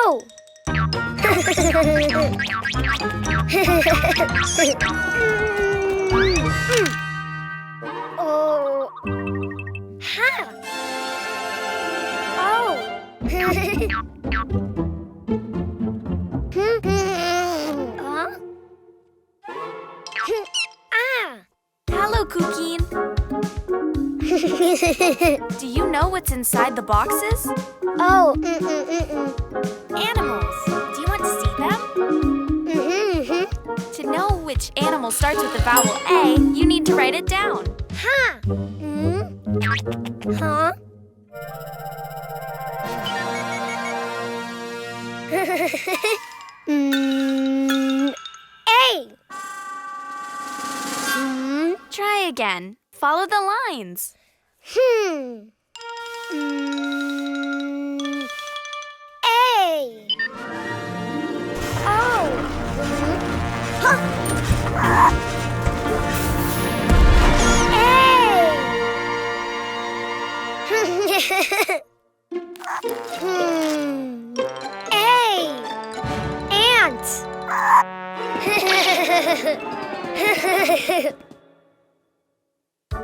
Oh! Oh. Ha! Oh. Huh? Ah! Hello, Cuquín. Do you know what's inside the boxes? Oh. Animals. Do you want to see them? To know which animal starts with the vowel A, you need to write it down. Ha! Huh? A. Try again. Follow the lines. A. Oh. Huh. A. Ant.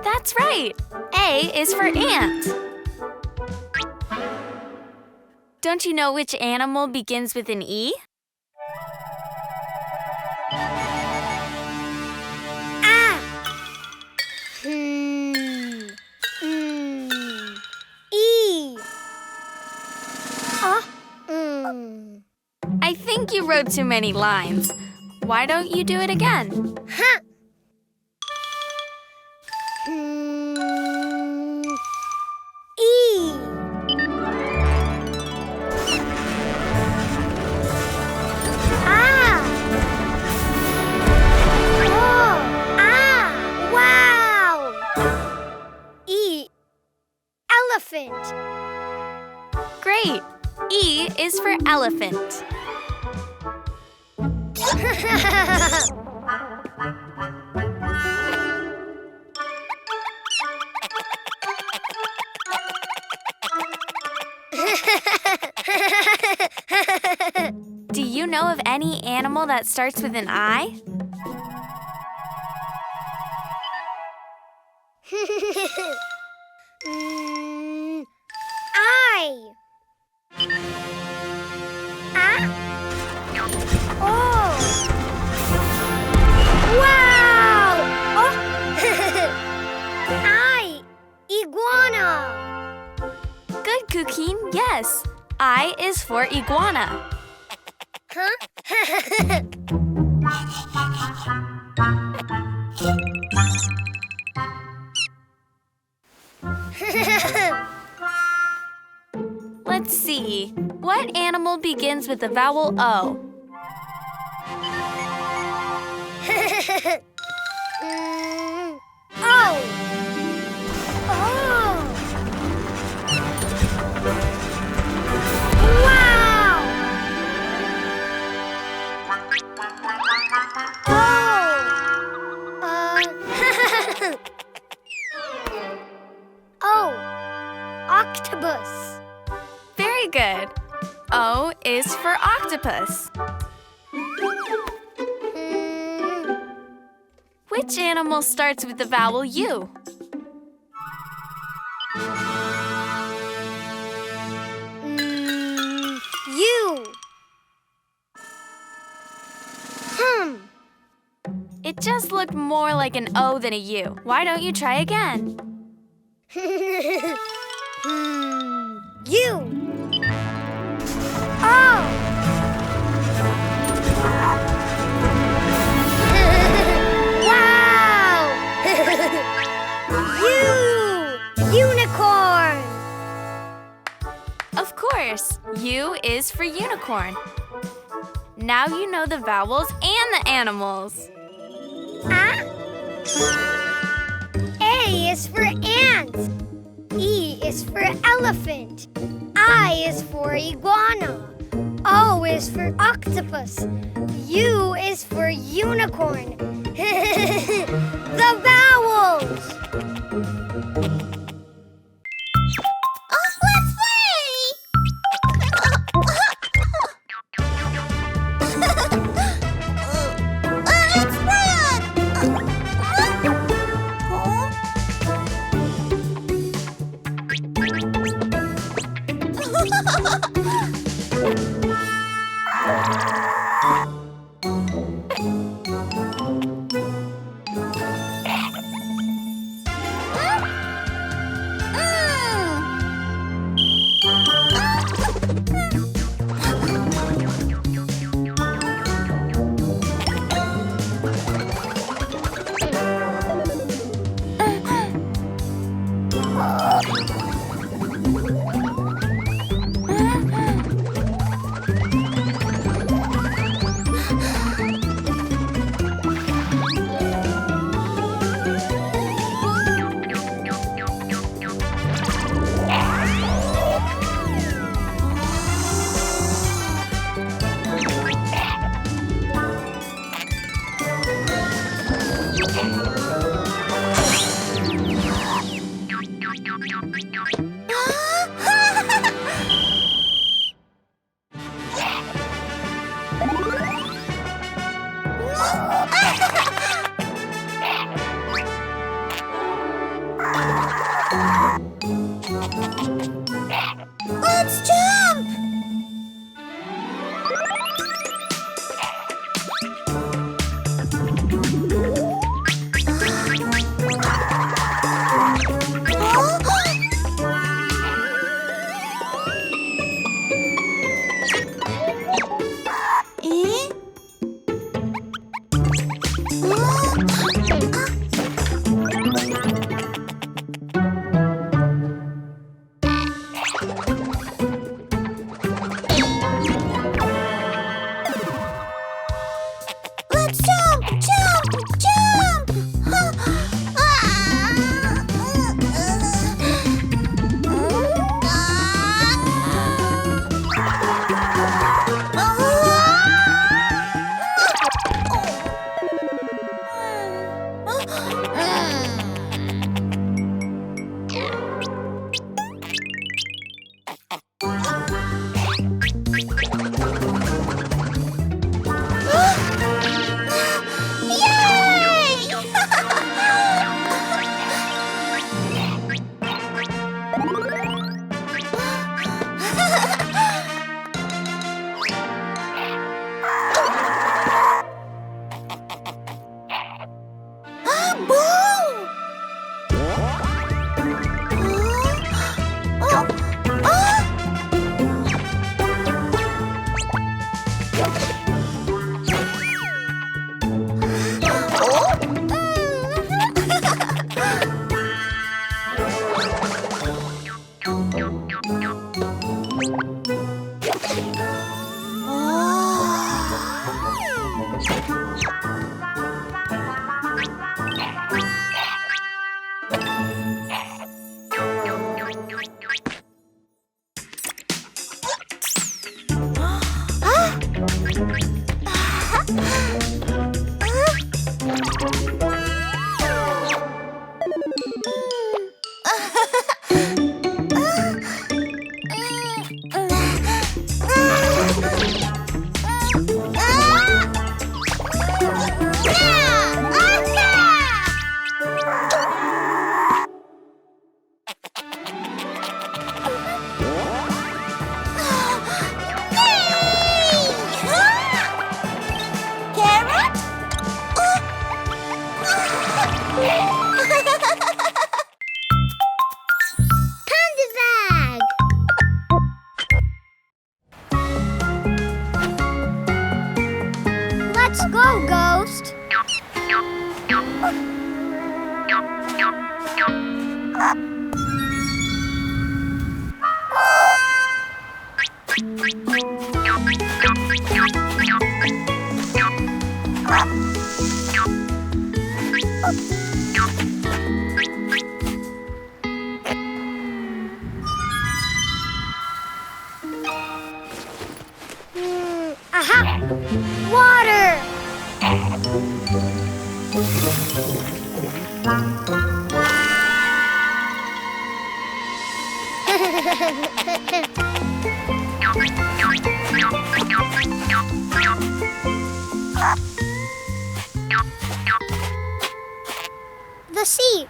That's right. A is for ant. Don't you know which animal begins with an E? Ah. E. I think you wrote too many lines. Why don't you do it again? Huh. E. Ah. Oh. Ah. Wow. E. Elephant. Great. E is for elephant. Do you know of any animal that starts with an I? I. Ah. Oh. Wow. Oh. I. Iguana. Good, Cuquín. Yes. I is for iguana. Huh? Let's see. What animal begins with the vowel O? Oh. Oh. Wow. Oh. Octopus. Very good. O is for octopus. Which animal starts with the vowel U? U. It just looked more like an O than a U. Why don't you try again? U. Oh. Wow. Unicorn. Of course, U is for unicorn. Now you know the vowels and the animals. Ah. A is for ant. E is for elephant. I is for iguana. O is for octopus. U is for unicorn. The vowels! Let's play! Let's jump! Let's jump! Jump! Jump! Let's go, Ghost. Aha! Water! The sea.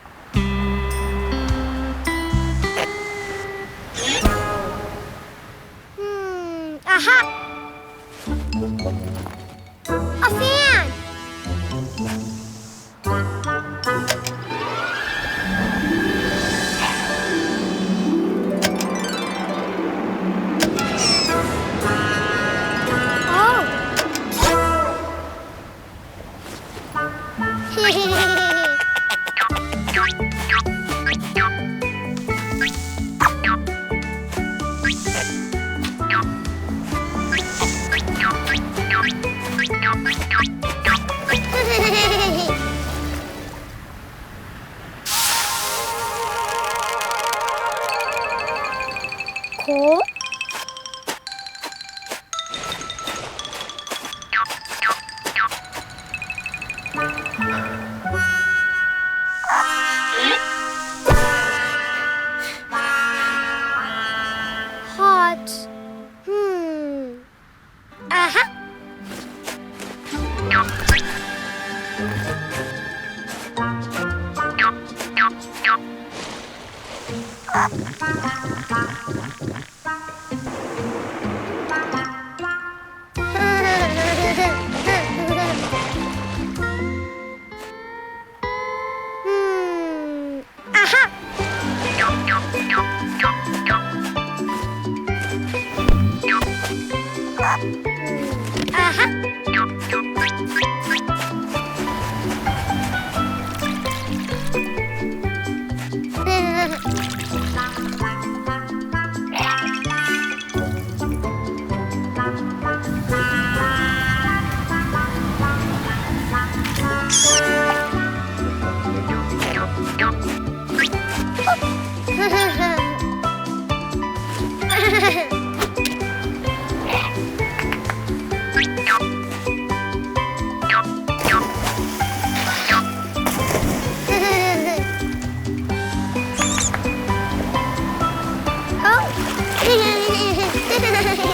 Aha! A fan! Cool. Hot. Aha. Aha. Aha. Oh.